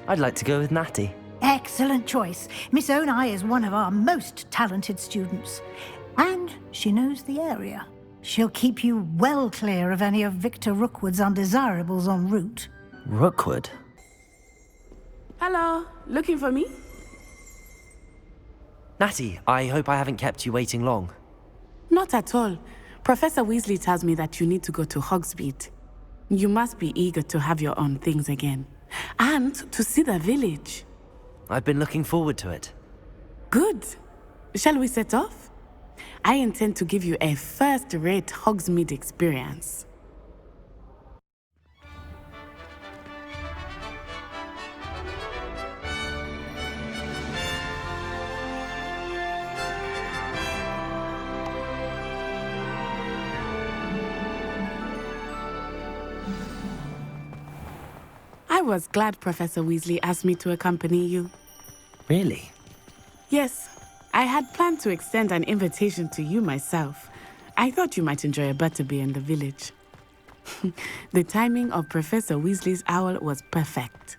I'd like to go with Natty. Excellent choice. Miss Onai is one of our most talented students. And she knows the area. She'll keep you well clear of any of Victor Rookwood's undesirables en route. Rookwood? Hello, looking for me? Natty, I hope I haven't kept you waiting long. Not at all. Professor Weasley tells me that you need to go to Hogsmeade. You must be eager to have your own things again. And to see the village. I've been looking forward to it. Good. Shall we set off? I intend to give you a first-rate Hogsmeade experience. I was glad Professor Weasley asked me to accompany you. Really? Yes, I had planned to extend an invitation to you myself. I thought you might enjoy a butterbeer in the village. The timing of Professor Weasley's owl was perfect.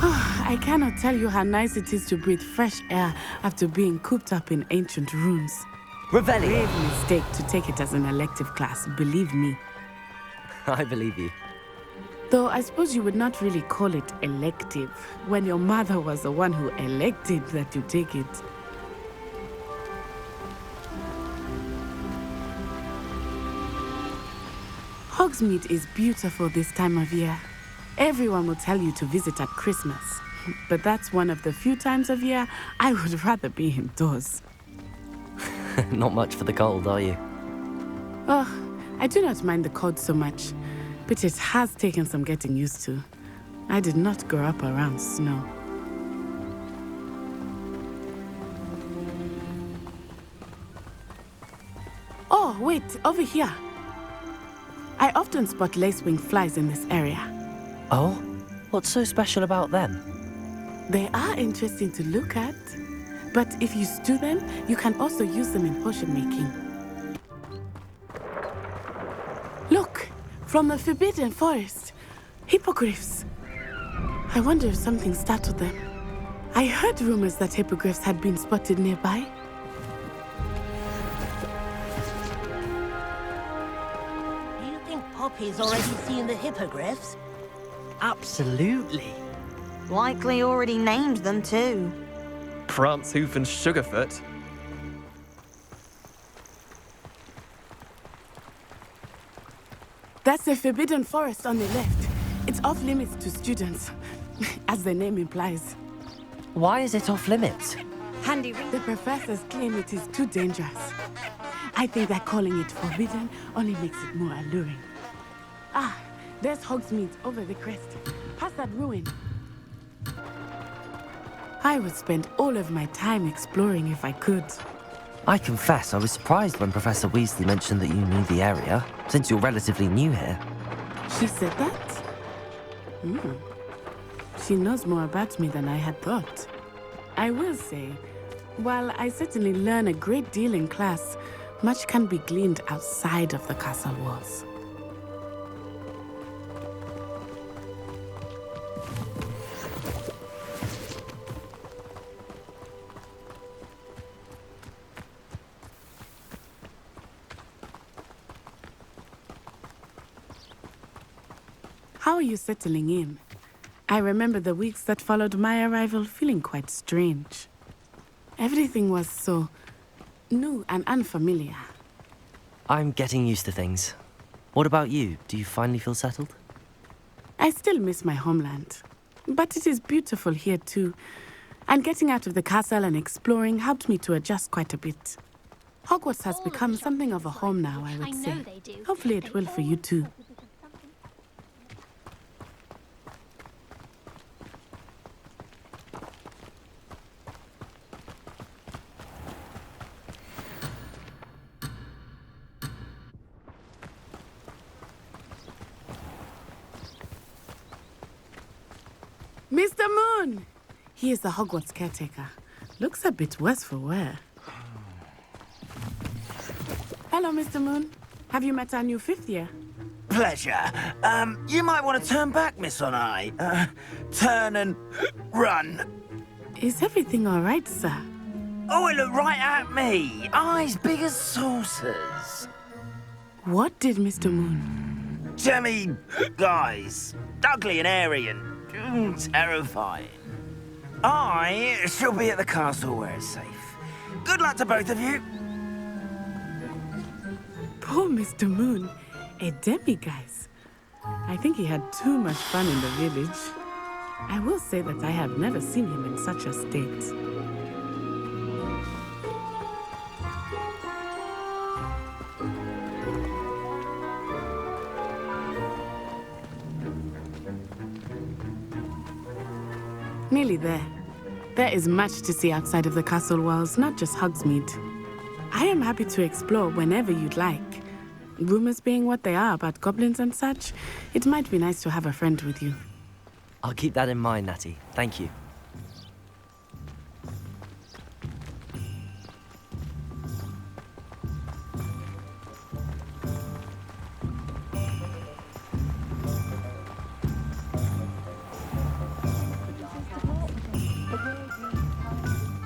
I cannot tell you how nice it is to breathe fresh air after being cooped up in ancient rooms. Revelio! Grave mistake to take it as an elective class, believe me. I believe you. Though I suppose you would not really call it elective when your mother was the one who elected that you take it. Hogsmeade is beautiful this time of year. Everyone will tell you to visit at Christmas, but that's one of the few times of year I would rather be indoors. Not much for the cold, are you? Oh, I do not mind the cold so much, but it has taken some getting used to. I did not grow up around snow. Oh, wait, over here. I often spot lacewing flies in this area. Oh? What's so special about them? They are interesting to look at, but if you stew them, you can also use them in potion making. Look, from the Forbidden Forest, hippogriffs. I wonder if something startled them. I heard rumors that hippogriffs had been spotted nearby. Do you think Poppy's already seen the hippogriffs? Absolutely. Likely already named them too. Prance, Hoof, and Sugarfoot. That's the Forbidden Forest on the left. It's off limits to students, as the name implies. Why is it off limits? Handy ring. The professors claim it is too dangerous. I think that calling it forbidden only makes it more alluring. Ah, there's Hogsmeade over the crest. Past that ruin. I would spend all of my time exploring if I could. I confess I was surprised when Professor Weasley mentioned that you knew the area, since you're relatively new here. She said that? She knows more about me than I had thought. I will say, while I certainly learn a great deal in class, much can be gleaned outside of the castle walls. How are you settling in? I remember the weeks that followed my arrival feeling quite strange. Everything was so new and unfamiliar. I'm getting used to things. What about you? Do you finally feel settled? I still miss my homeland, but it is beautiful here too. And getting out of the castle and exploring helped me to adjust quite a bit. Hogwarts has become something of a home now, I would say. Hopefully it will for you too. Mr. Moon! He is the Hogwarts caretaker. Looks a bit worse for wear. Hello, Mr. Moon. Have you met our new 5th year? Pleasure. You might want to turn back, Miss Onai. Turn and run. Is everything all right, sir? Oh, it looked right at me. Eyes big as saucers. What did Mr. Moon? Jemmy guys. Ugly and airy and terrifying. I shall be at the castle where it's safe. Good luck to both of you. Poor Mr. Moon. A demiguise. I think he had too much fun in the village. I will say that I have never seen him in such a state. Nearly there. There is much to see outside of the castle walls, not just Hogsmeade. I am happy to explore whenever you'd like. Rumors being what they are about goblins and such, it might be nice to have a friend with you. I'll keep that in mind, Natty. Thank you.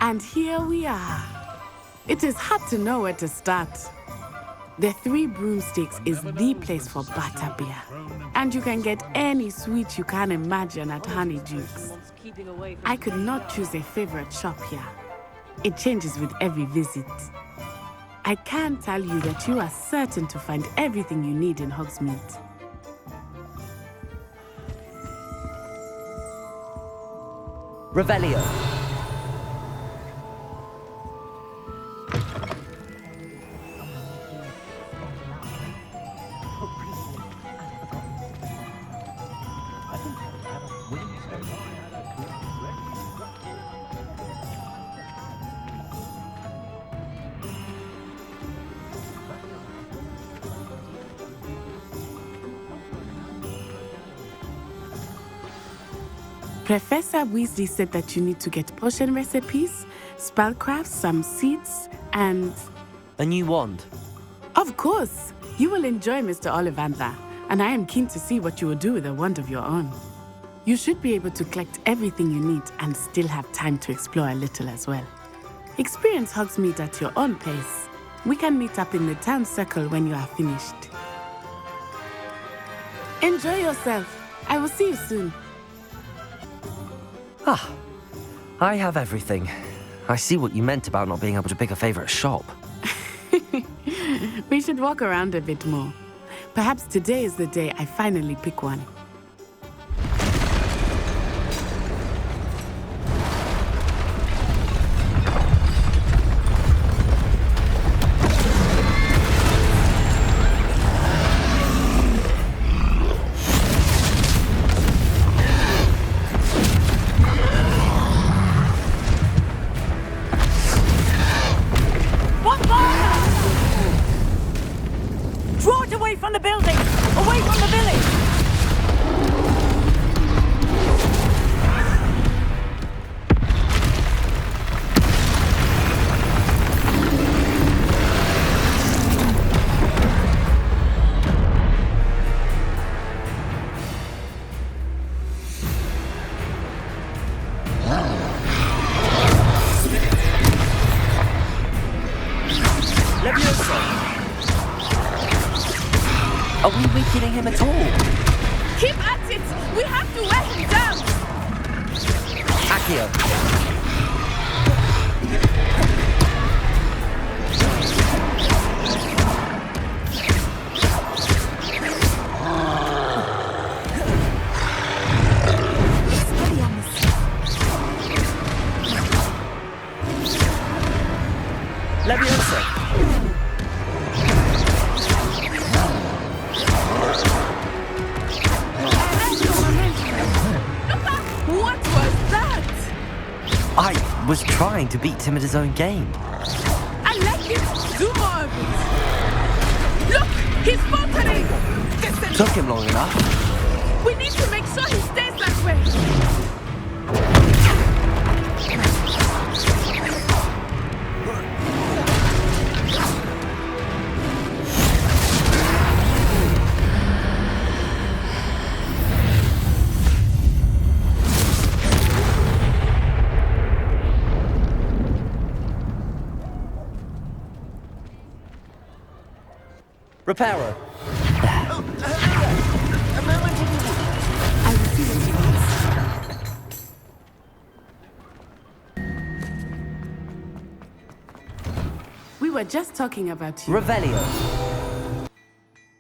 And here we are. It is hard to know where to start. The 3 Broomsticks is the place for butterbeer. And you can get any sweet you can imagine at Honeydukes. I could not choose a favorite shop here. It changes with every visit. I can tell you that you are certain to find everything you need in Hogsmeade. Revelio. Professor Weasley said that you need to get potion recipes, spellcrafts, some seeds, and... A new wand. Of course! You will enjoy Mr. Ollivander, and I am keen to see what you will do with a wand of your own. You should be able to collect everything you need and still have time to explore a little as well. Experience Hogsmeade at your own pace. We can meet up in the town circle when you are finished. Enjoy yourself. I will see you soon. Ah, I have everything. I see what you meant about not being able to pick a favorite shop. We should walk around a bit more. Perhaps today is the day I finally pick one. From the building! Away from the village! Are we weakening him at all? Keep at it! We have to wear him down! Accio. Leviosa. What was that? I was trying to beat him at his own game. I like it. Do more of it. Look, he's faltering. Took him long enough. We need to make sure he stays that way. Reparo. A moment in the I will see what he wants. We were just talking about you. Revelio.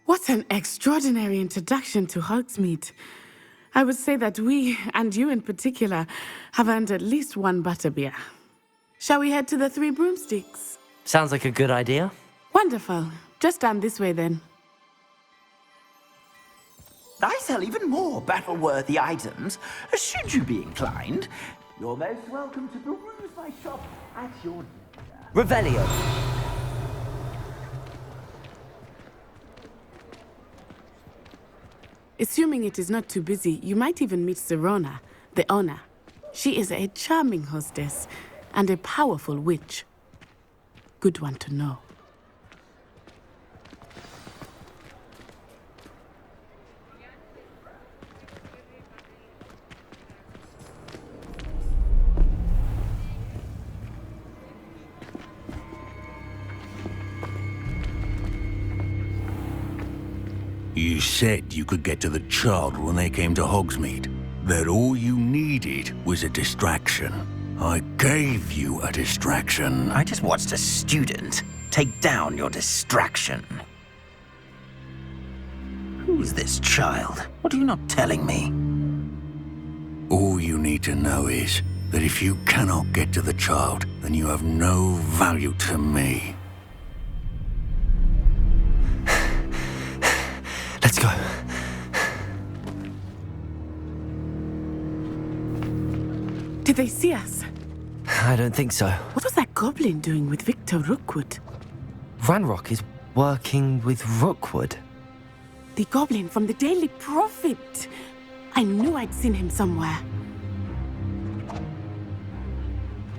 What an extraordinary introduction to Hogsmeade. I would say that we, and you in particular, have earned at least one butterbeer. Shall we head to the Three Broomsticks? Sounds like a good idea. Wonderful. Just down this way then. I sell even more battle-worthy items. Should you be inclined, you're most welcome to peruse my shop at your leisure. Revelio. Assuming it is not too busy, you might even meet Serona, the owner. She is a charming hostess and a powerful witch. Good one to know. You said you could get to the child when they came to Hogsmeade. That all you needed was a distraction. I gave you a distraction. I just watched a student take down your distraction. Who is this child? What are you not telling me? All you need to know is that if you cannot get to the child, then you have no value to me. Let's go. Did they see us? I don't think so. What was that goblin doing with Victor Rookwood? Ranrock is working with Rookwood. The goblin from the Daily Prophet. I knew I'd seen him somewhere.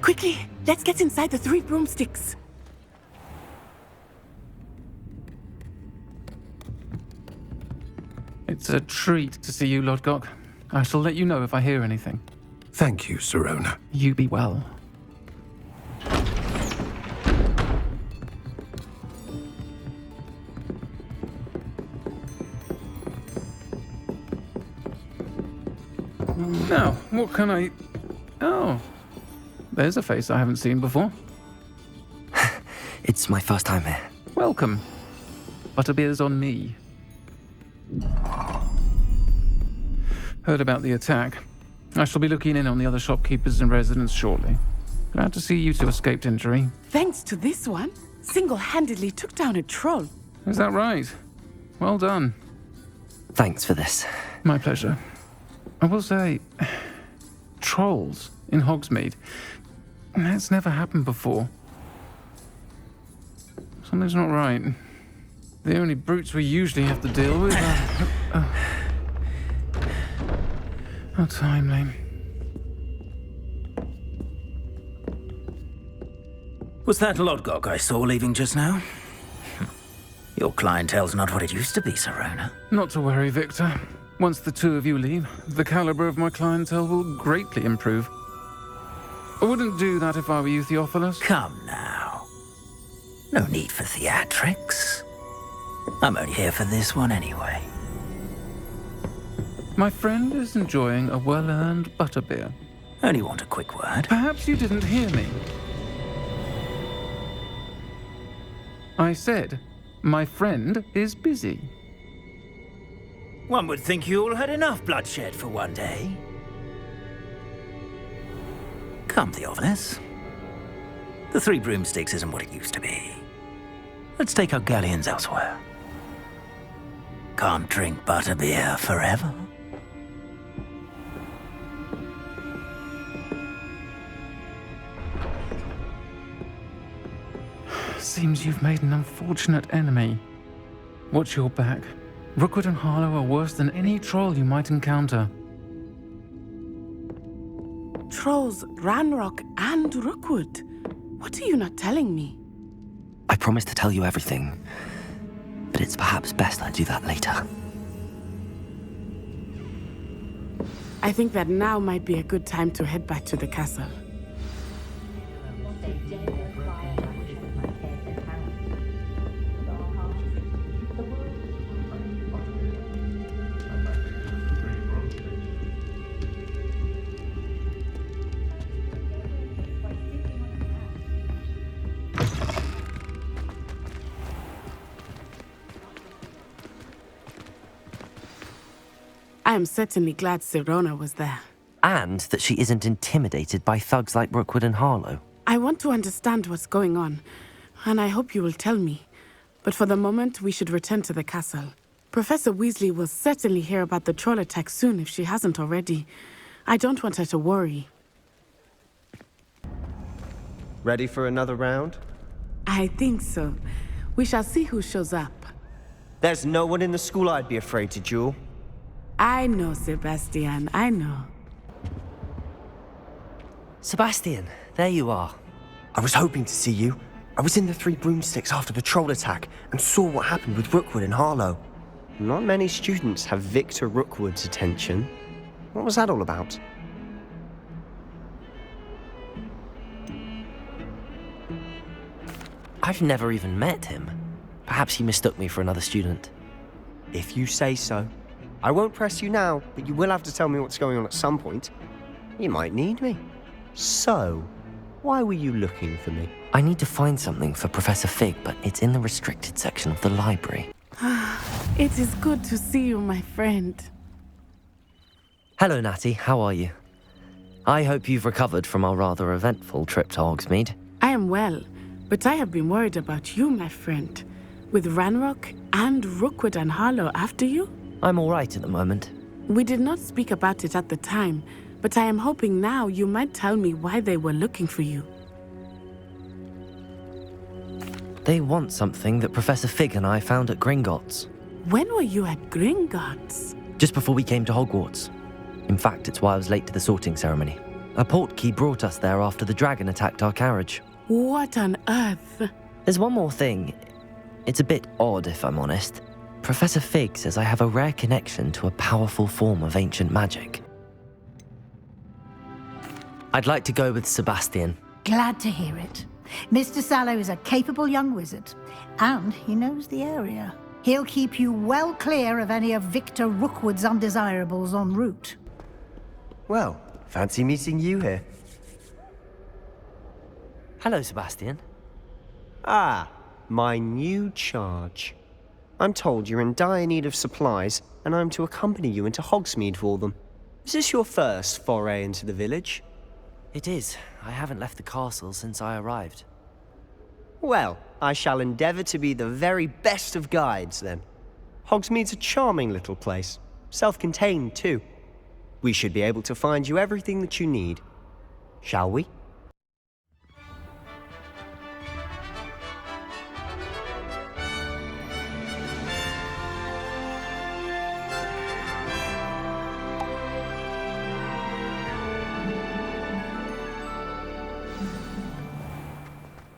Quickly, let's get inside the Three Broomsticks. It's a treat to see you, Lodgok. I shall let you know if I hear anything. Thank you, Serona. You be well. Now, what can I... Oh, there's a face I haven't seen before. It's my first time here. Welcome. Butterbeer's on me. Heard about the attack. I shall be looking in on the other shopkeepers and residents shortly. Glad to see you two escaped injury. Thanks to this one, single-handedly took down a troll. Is that right? Well done. Thanks for this. My pleasure. I will say, trolls in Hogsmeade. That's never happened before. Something's not right. The only brutes we usually have to deal with are... How timely. Was that Lodgok I saw leaving just now? Your clientele's not what it used to be, Serona. Not to worry, Victor. Once the two of you leave, the caliber of my clientele will greatly improve. I wouldn't do that if I were you, Theophilus. Come now. No need for theatrics. I'm only here for this one anyway. My friend is enjoying a well-earned butterbeer. Only want a quick word. Perhaps you didn't hear me. I said, my friend is busy. One would think you all had enough bloodshed for one day. Come, Theophilus. The Three Broomsticks isn't what it used to be. Let's take our galleons elsewhere. Can't drink butterbeer forever. Seems you've made an unfortunate enemy. Watch your back. Rookwood and Harlow are worse than any troll you might encounter. Trolls, Ranrock, and Rookwood. What are you not telling me? I promised to tell you everything, but it's perhaps best I do that later. I think that now might be a good time to head back to the castle. I am certainly glad Sirona was there. And that she isn't intimidated by thugs like Rookwood and Harlow. I want to understand what's going on, and I hope you will tell me. But for the moment, we should return to the castle. Professor Weasley will certainly hear about the troll attack soon if she hasn't already. I don't want her to worry. Ready for another round? I think so. We shall see who shows up. There's no one in the school I'd be afraid to duel. I know, Sebastian, I know. Sebastian, there you are. I was hoping to see you. I was in the Three Broomsticks after the troll attack and saw what happened with Rookwood and Harlow. Not many students have Victor Rookwood's attention. What was that all about? I've never even met him. Perhaps he mistook me for another student. If you say so. I won't press you now, but you will have to tell me what's going on at some point. You might need me. So, why were you looking for me? I need to find something for Professor Fig, but it's in the restricted section of the library. It is good to see you, my friend. Hello, Natty. How are you? I hope you've recovered from our rather eventful trip to Hogsmeade. I am well, but I have been worried about you, my friend. With Ranrock and Rookwood and Harlow after you? I'm all right at the moment. We did not speak about it at the time, but I am hoping now you might tell me why they were looking for you. They want something that Professor Fig and I found at Gringotts. When were you at Gringotts? Just before we came to Hogwarts. In fact, it's why I was late to the sorting ceremony. A portkey brought us there after the dragon attacked our carriage. What on earth? There's one more thing. It's a bit odd, if I'm honest. Professor Fig says I have a rare connection to a powerful form of ancient magic. I'd like to go with Sebastian. Glad to hear it. Mr. Sallow is a capable young wizard, and he knows the area. He'll keep you well clear of any of Victor Rookwood's undesirables en route. Well, fancy meeting you here. Hello, Sebastian. Ah, my new charge. I'm told you're in dire need of supplies, and I'm to accompany you into Hogsmeade for them. Is this your first foray into the village? It is. I haven't left the castle since I arrived. Well, I shall endeavour to be the very best of guides, then. Hogsmeade's a charming little place. Self-contained, too. We should be able to find you everything that you need. Shall we?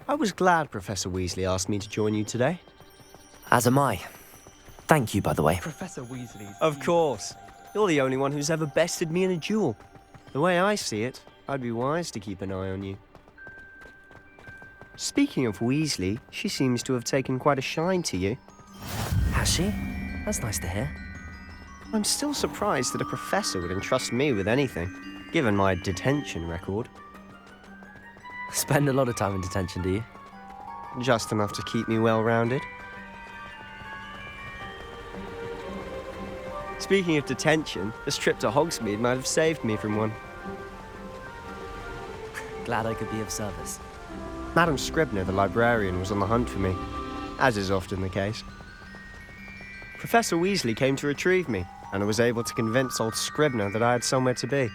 I was glad Professor Weasley asked me to join you today. As am I. Thank you, by the way. Professor Weasley's... Of course. You're the only one who's ever bested me in a duel. The way I see it, I'd be wise to keep an eye on you. Speaking of Weasley, she seems to have taken quite a shine to you. Has she? That's nice to hear. I'm still surprised that a professor would entrust me with anything, given my detention record. Spend a lot of time in detention, do you? Just enough to keep me well-rounded. Speaking of detention, this trip to Hogsmeade might have saved me from one. Glad I could be of service. Madam Scribner, the librarian, was on the hunt for me, as is often the case. Professor Weasley came to retrieve me, and I was able to convince old Scribner that I had somewhere to be.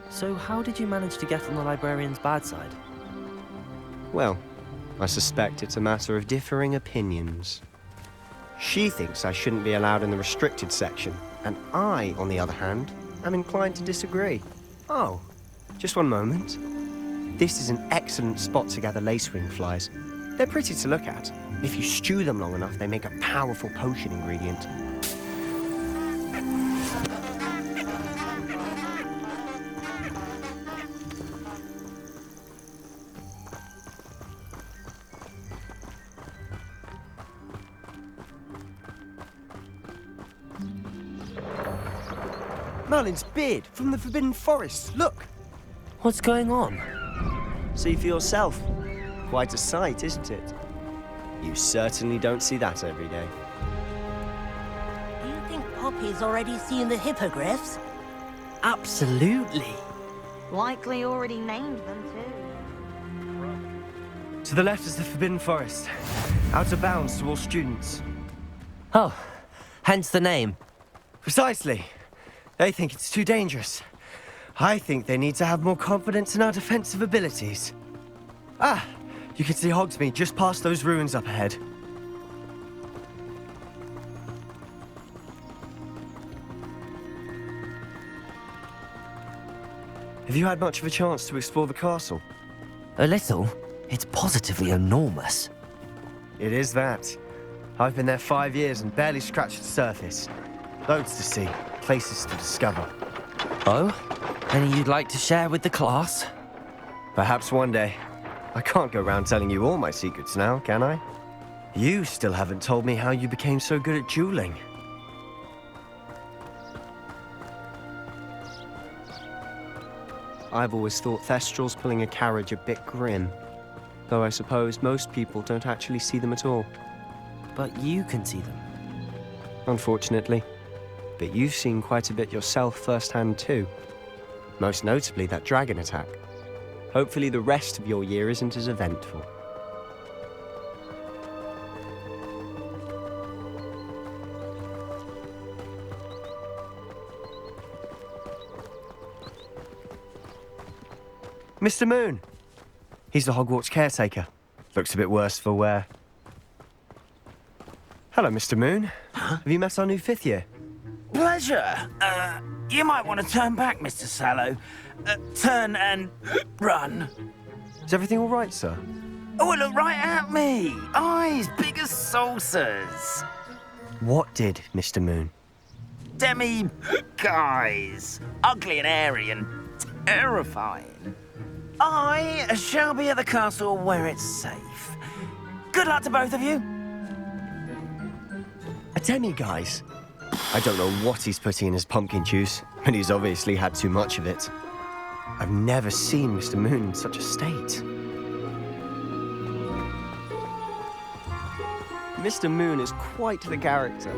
So how did you manage to get on the librarian's bad side? Well, I suspect it's a matter of differing opinions. She thinks I shouldn't be allowed in the restricted section, and I, on the other hand, am inclined to disagree. Oh, just one moment. This is an excellent spot to gather lacewing flies. They're pretty to look at. If you stew them long enough, they make a powerful potion ingredient. Merlin's beard from the Forbidden Forest. Look! What's going on? See for yourself. Quite a sight, isn't it? You certainly don't see that every day. Poppy's already seen the hippogriffs? Absolutely. Likely already named them too. To the left is the Forbidden Forest. Out of bounds to all students. Oh, hence the name. Precisely. They think it's too dangerous. I think they need to have more confidence in our defensive abilities. Ah, you can see Hogsmeade just past those ruins up ahead. Have you had much of a chance to explore the castle? A little. It's positively enormous. It is that. I've been there 5 years and barely scratched the surface. Loads to see, places to discover. Oh? Any you'd like to share with the class? Perhaps one day. I can't go around telling you all my secrets now, can I? You still haven't told me how you became so good at dueling. I've always thought Thestrals pulling a carriage a bit grim. Though I suppose most people don't actually see them at all. But you can see them. Unfortunately. But you've seen quite a bit yourself firsthand too. Most notably that dragon attack. Hopefully the rest of your year isn't as eventful. Mr. Moon! He's the Hogwarts caretaker. Looks a bit worse for wear. Hello, Mr. Moon. Have you met our new 5th year? Pleasure. You might want to turn back, Mr. Sallow. Turn and run. Is everything all right, sir? Oh, look right at me. Eyes big as saucers. What did, Mr. Moon? Guys. Ugly and airy and terrifying. I shall be at the castle where it's safe. Good luck to both of you. A demi-guise? I don't know what he's putting in his pumpkin juice, but he's obviously had too much of it. I've never seen Mr. Moon in such a state. Mr. Moon is quite the character.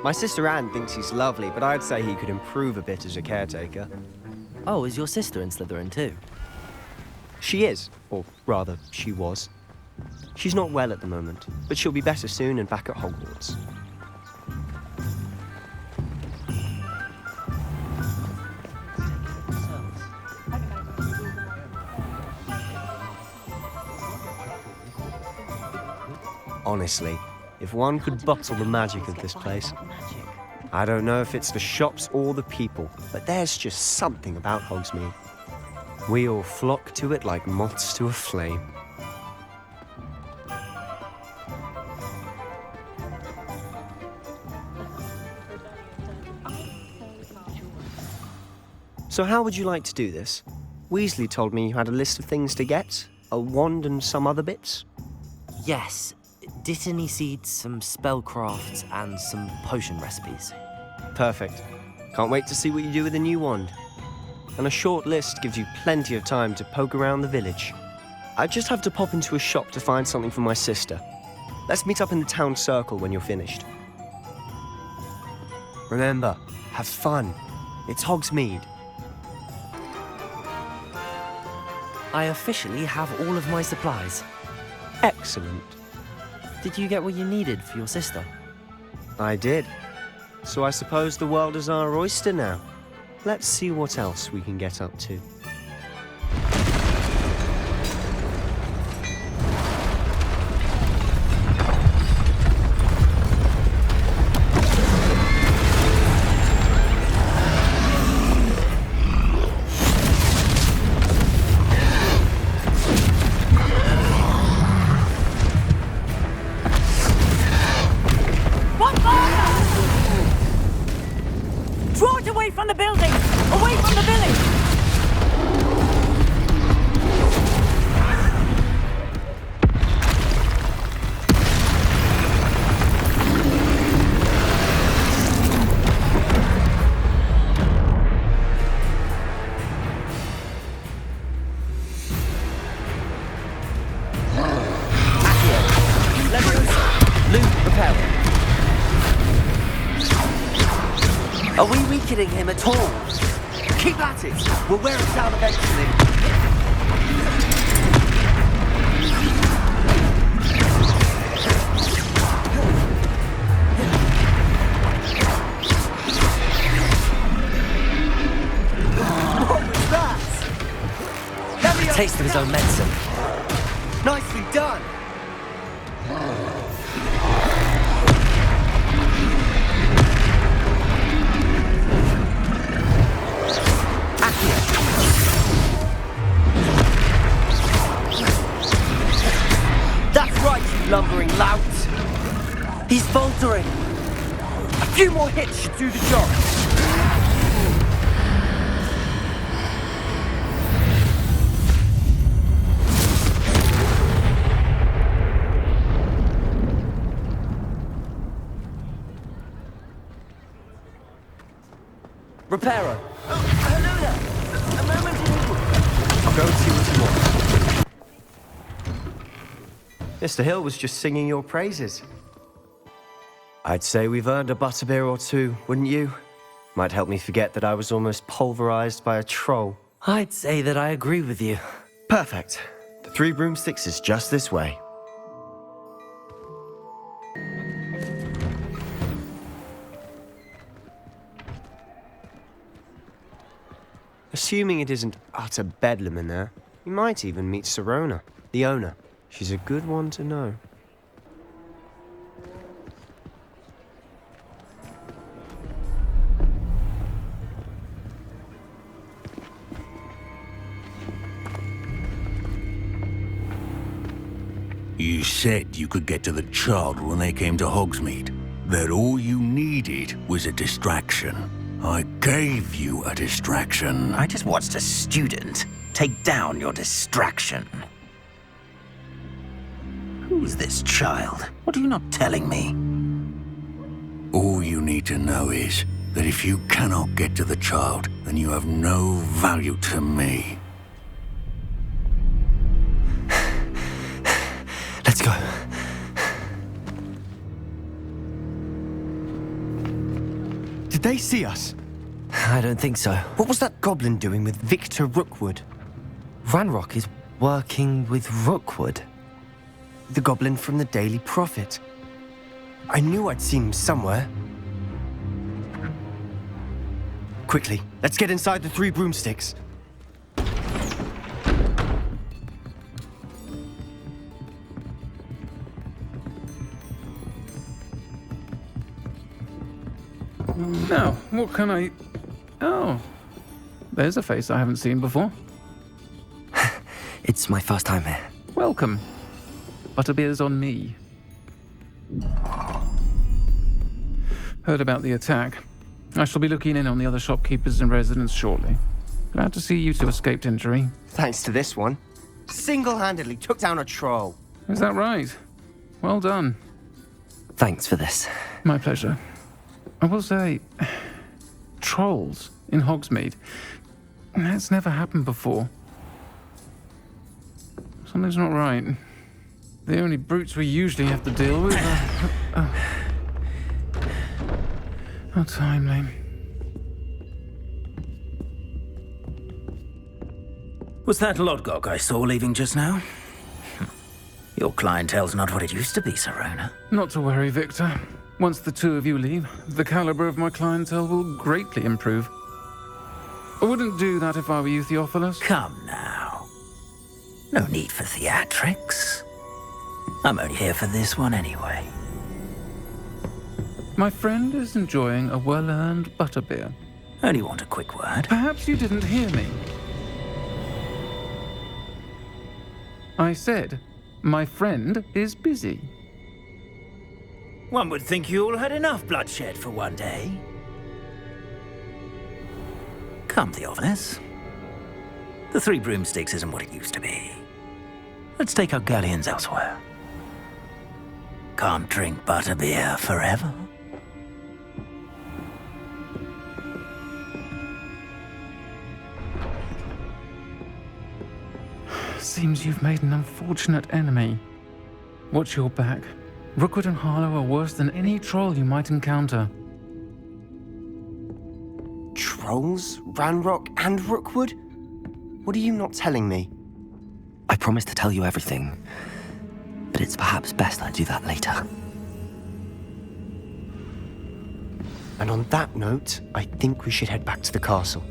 My sister Anne thinks he's lovely, but I'd say he could improve a bit as a caretaker. Oh, is your sister in Slytherin too? She is, or rather, she was. She's not well at the moment, but she'll be better soon and back at Hogwarts. Honestly, if one could bottle the magic of this place. I don't know if it's the shops or the people, but there's just something about Hogsmeade. We all flock to it like moths to a flame. So how would you like to do this? Weasley told me you had a list of things to get, a wand and some other bits. Yes. Dittany seeds, some spellcrafts, and some potion recipes. Perfect. Can't wait to see what you do with the new wand. And a short list gives you plenty of time to poke around the village. I just have to pop into a shop to find something for my sister. Let's meet up in the town circle when you're finished. Remember, have fun. It's Hogsmeade. I officially have all of my supplies. Excellent. Did you get what you needed for your sister? I did. So I suppose the world is our oyster now. Let's see what else we can get up to. Draw it away from the building! Away from the village! Leviosa! Loop repel! Are we weakening him at all? Keep at it! We'll wear it down eventually. What was that? Taste of his own medicine. Nicely done! That's right, you lumbering lout! He's faltering! A few more hits should do the job! Reparo. Oh, hello there! A moment in I'll go and see what you want. Mr. Hill was just singing your praises. I'd say we've earned a butterbeer or two, wouldn't you? Might help me forget that I was almost pulverized by a troll. I'd say that I agree with you. Perfect. The Three Broomsticks is just this way. Assuming it isn't utter bedlam in there, you might even meet Sirona, the owner. She's a good one to know. You said you could get to the child when they came to Hogsmeade. That all you needed was a distraction. I gave you a distraction. I just watched a student take down your distraction. Who's this child? What are you not telling me? All you need to know is that if you cannot get to the child, then you have no value to me. Let's go. Did they see us? I don't think so. What was that goblin doing with Victor Rookwood? Ranrock is working with Rookwood. The goblin from the Daily Prophet. I knew I'd seen him somewhere. Quickly, let's get inside the Three Broomsticks. Now, what can I... Oh, there's a face I haven't seen before. It's my first time here. Welcome. Butterbeer's on me. Heard about the attack. I shall be looking in on the other shopkeepers and residents shortly. Glad to see you two escaped injury. Thanks to this one. Single-handedly took down a troll. Is that right? Well done. Thanks for this. My pleasure. I will say, trolls in Hogsmeade. That's never happened before. Something's not right. The only brutes we usually have to deal with are... How timely. Was that Lodgok I saw leaving just now? Your clientele's not what it used to be, Sirona. Not to worry, Victor. Once the two of you leave, the caliber of my clientele will greatly improve. I wouldn't do that if I were you, Theophilus. Come now. No need for theatrics. I'm only here for this one anyway. My friend is enjoying a well-earned butterbeer. Only want a quick word. Perhaps you didn't hear me. I said, my friend is busy. One would think you all had enough bloodshed for one day. Come, Theophilus. The Three Broomsticks isn't what it used to be. Let's take our galleons elsewhere. Can't drink butterbeer forever. Seems you've made an unfortunate enemy. Watch your back. Rookwood and Harlow are worse than any troll you might encounter. trolls, Ranrock, and Rookwood? What are you not telling me? I promised to tell you everything, but it's perhaps best I do that later. And on that note, I think we should head back to the castle.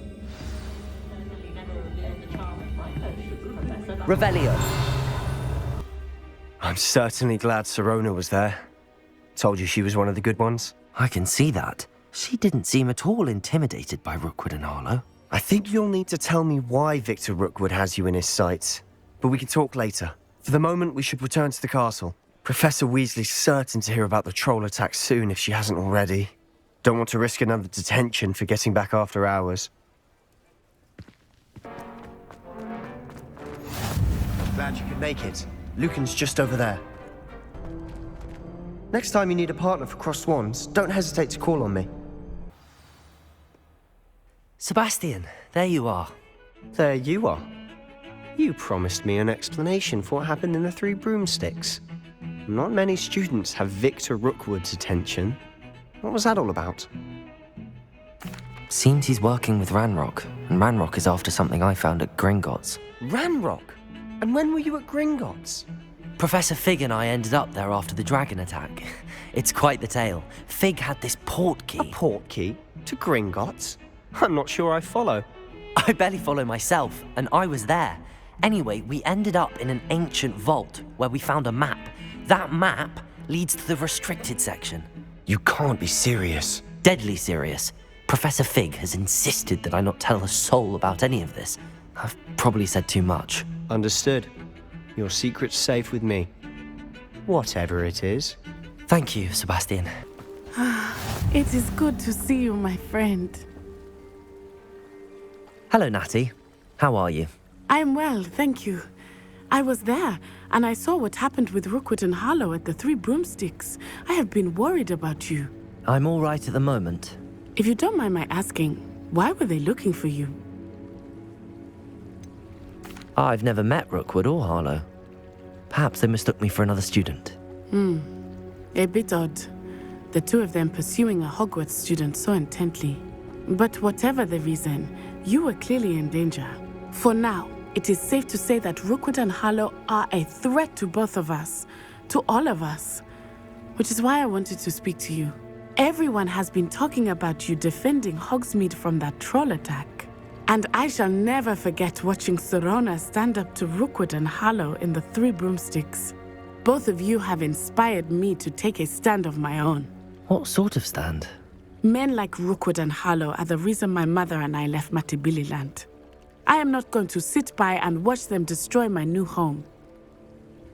Revelio. I'm certainly glad Sirona was there. Told you she was one of the good ones. I can see that. She didn't seem at all intimidated by Rookwood and Harlow. I think you'll need to tell me why Victor Rookwood has you in his sights. But we can talk later. For the moment, we should return to the castle. Professor Weasley's certain to hear about the troll attack soon if she hasn't already. Don't want to risk another detention for getting back after hours. Glad you could make it. Lucan's just over there. Next time you need a partner for Crossed Wands, don't hesitate to call on me. Sebastian, there you are. There you are. You promised me an explanation for what happened in the Three Broomsticks. Not many students have Victor Rookwood's attention. What was that all about? Seems he's working with Ranrock, and Ranrock is after something I found at Gringotts. Ranrock? And when were you at Gringotts? Professor Fig and I ended up there after the dragon attack. It's quite the tale. Fig had this portkey. A portkey? To Gringotts? I'm not sure I follow. I barely follow myself, and I was there. Anyway, we ended up in an ancient vault where we found a map. That map leads to the restricted section. You can't be serious. Deadly serious. Professor Fig has insisted that I not tell a soul about any of this. I've probably said too much. Understood. Your secret's safe with me. Whatever it is. Thank you, Sebastian. It is good to see you, my friend. Hello, Natty. How are you? I'm well, thank you. I was there, and I saw what happened with Rookwood and Harlow at the Three Broomsticks. I have been worried about you. I'm all right at the moment. If you don't mind my asking, why were they looking for you? I've never met Rookwood or Harlow. Perhaps they mistook me for another student. A bit odd. The two of them pursuing a Hogwarts student so intently. But whatever the reason, you were clearly in danger. For now, it is safe to say that Rookwood and Harlow are a threat to both of us, to all of us. Which is why I wanted to speak to you. Everyone has been talking about you defending Hogsmeade from that troll attack. And I shall never forget watching Sirona stand up to Rookwood and Harlow in the Three Broomsticks. Both of you have inspired me to take a stand of my own. What sort of stand? Men like Rookwood and Harlow are the reason my mother and I left Matibili Land. I am not going to sit by and watch them destroy my new home.